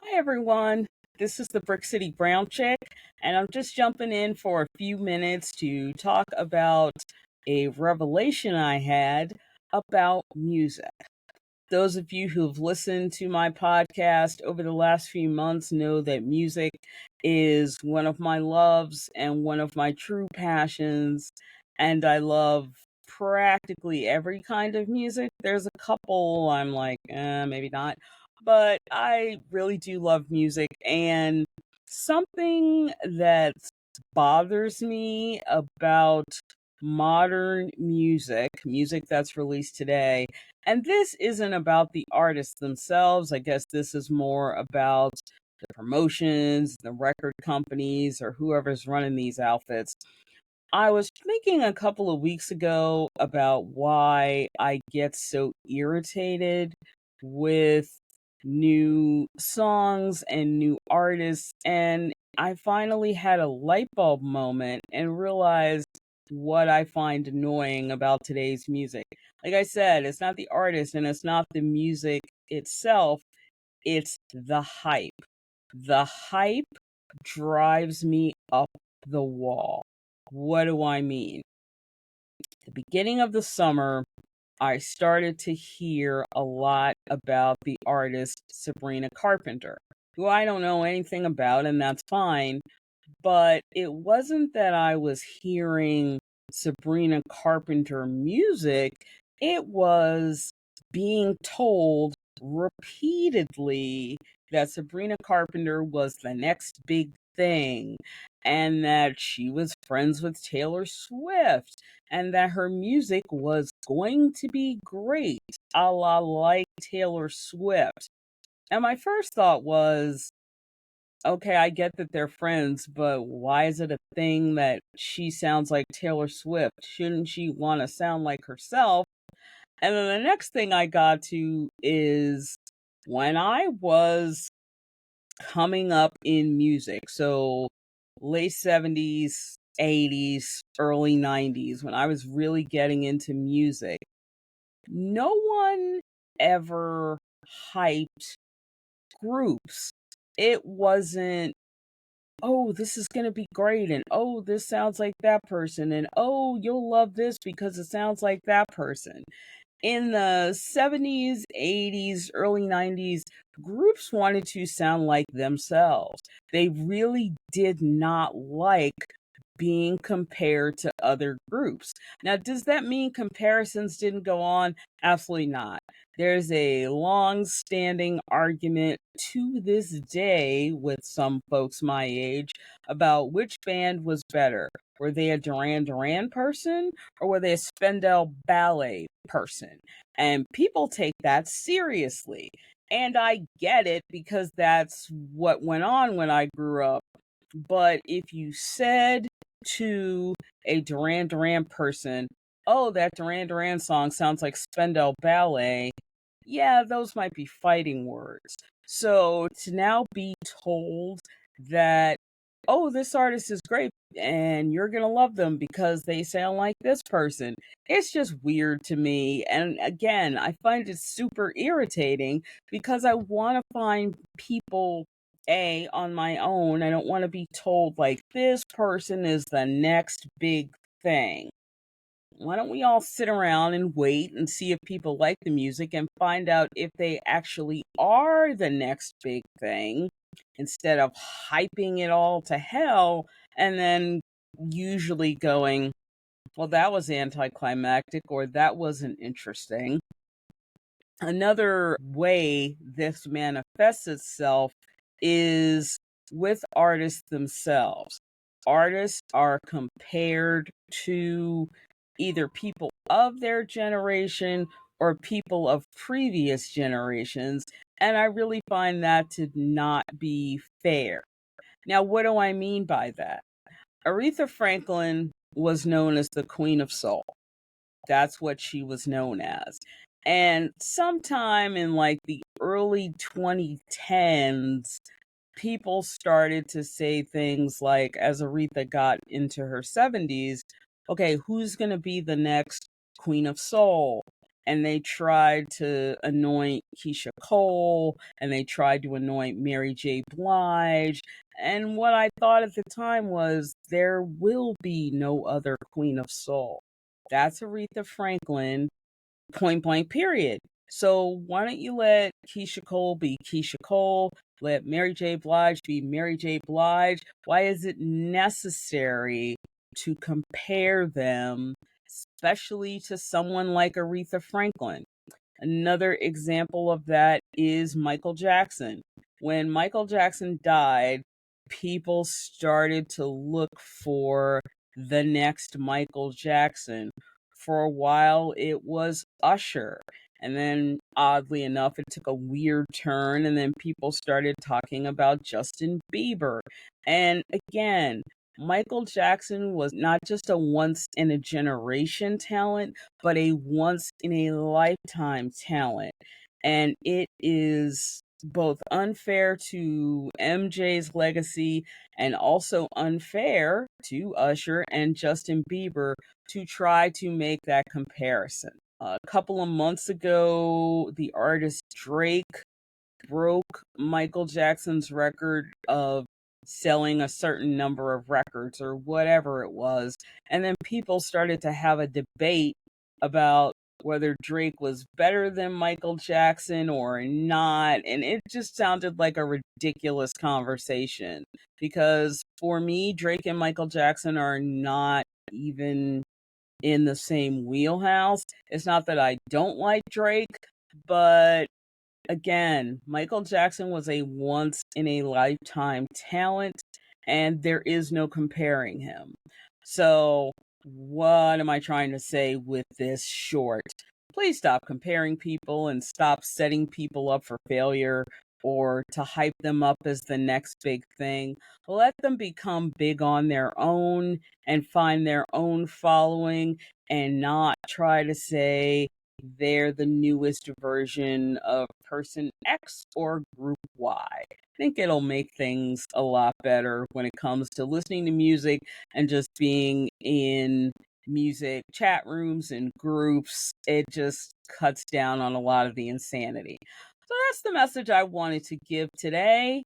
Hi, everyone. This is the Brick City Brown Chick, and I'm just jumping in for a few minutes to talk about a revelation I had about music. Those of you who've listened to my podcast over the last few months know that music is one of my loves and one of my true passions, and I love practically every kind of music. There's a couple I'm like, maybe not, but I really do love music. And something that bothers me about modern music that's released today, and this isn't about the artists themselves. I guess this is more about the promotions, the record companies, or whoever's running these outfits. I was thinking a couple of weeks ago about why I get so irritated with new songs and new artists. And I finally had a light bulb moment and realized what I find annoying about today's music. Like I said, it's not the artist and it's not the music itself, it's the hype. The hype drives me up the wall. What do I mean? The beginning of the summer, I started to hear a lot about the artist Sabrina Carpenter, who I don't know anything about, and that's fine. But it wasn't that I was hearing Sabrina Carpenter music, it was being told repeatedly that Sabrina Carpenter was the next big thing, and that she was friends with Taylor Swift, and that her music was going to be great, a la like Taylor Swift. And my first thought was, okay, I get that they're friends, but why is it a thing that she sounds like Taylor Swift? Shouldn't she want to sound like herself? And then the next thing I got to is when I was coming up in music. So late 70s, 80s, early 90s, when I was really getting into music, no one ever hyped groups. It wasn't, oh, this is going to be great. And oh, this sounds like that person. And oh, you'll love this because it sounds like that person. In the 70s, 80s, early 90s, groups wanted to sound like themselves. They really did not like being compared to other groups. Now, does that mean comparisons didn't go on? Absolutely not. There's a long standing argument to this day with some folks my age about which band was better. Were they a Duran Duran person or were they a Spendell Ballet person? And people take that seriously. And I get it because that's what went on when I grew up. But if you said to a Duran Duran person, oh, that Duran Duran song sounds like Spendell Ballet, yeah, those might be fighting words. So to now be told that, oh, this artist is great and you're going to love them because they sound like this person, it's just weird to me. And again, I find it super irritating because I want to find people on my own. I don't want to be told, like, this person is the next big thing. Why don't we all sit around and wait and see if people like the music and find out if they actually are the next big thing instead of hyping it all to hell and then usually going, well, that was anticlimactic or that wasn't interesting. Another way this manifests itself is with artists themselves. Artists are compared to either people of their generation or people of previous generations, and I really find that to not be fair. Now, what do I mean by that? Aretha Franklin was known as the Queen of Soul. That's what she was known as. And sometime in like the early 2010s, people started to say things like, as Aretha got into her 70s, okay, who's going to be the next Queen of Soul? and they tried to anoint Keisha Cole, and they tried to anoint Mary J. Blige. And what I thought at the time was, there will be no other Queen of Soul. That's Aretha Franklin, point blank, period. So why don't you let Keisha Cole be Keisha Cole? Let Mary J. Blige be Mary J. Blige. Why is it necessary to compare them, especially to someone like Aretha Franklin? Another example of that is Michael Jackson. When Michael Jackson died, people started to look for the next Michael Jackson. For a while, it was Usher. And then, oddly enough, it took a weird turn, and then people started talking about Justin Bieber. And again, Michael Jackson was not just a once in a generation talent, but a once in a lifetime talent. And it is both unfair to MJ's legacy and also unfair to Usher and Justin Bieber to try to make that comparison. A couple of months ago, the artist Drake broke Michael Jackson's record of selling a certain number of records or whatever it was. And then people started to have a debate about whether Drake was better than Michael Jackson or not. And it just sounded like a ridiculous conversation because for me, Drake and Michael Jackson are not even in the same wheelhouse. It's not that I don't like Drake, but again, Michael Jackson was a once in a lifetime talent, and there is no comparing him. So, what am I trying to say with this short? Please stop comparing people and stop setting people up for failure or to hype them up as the next big thing. Let them become big on their own and find their own following and not try to say, they're the newest version of person X or group Y. I think it'll make things a lot better when it comes to listening to music and just being in music chat rooms and groups. It just cuts down on a lot of the insanity. So that's the message I wanted to give today.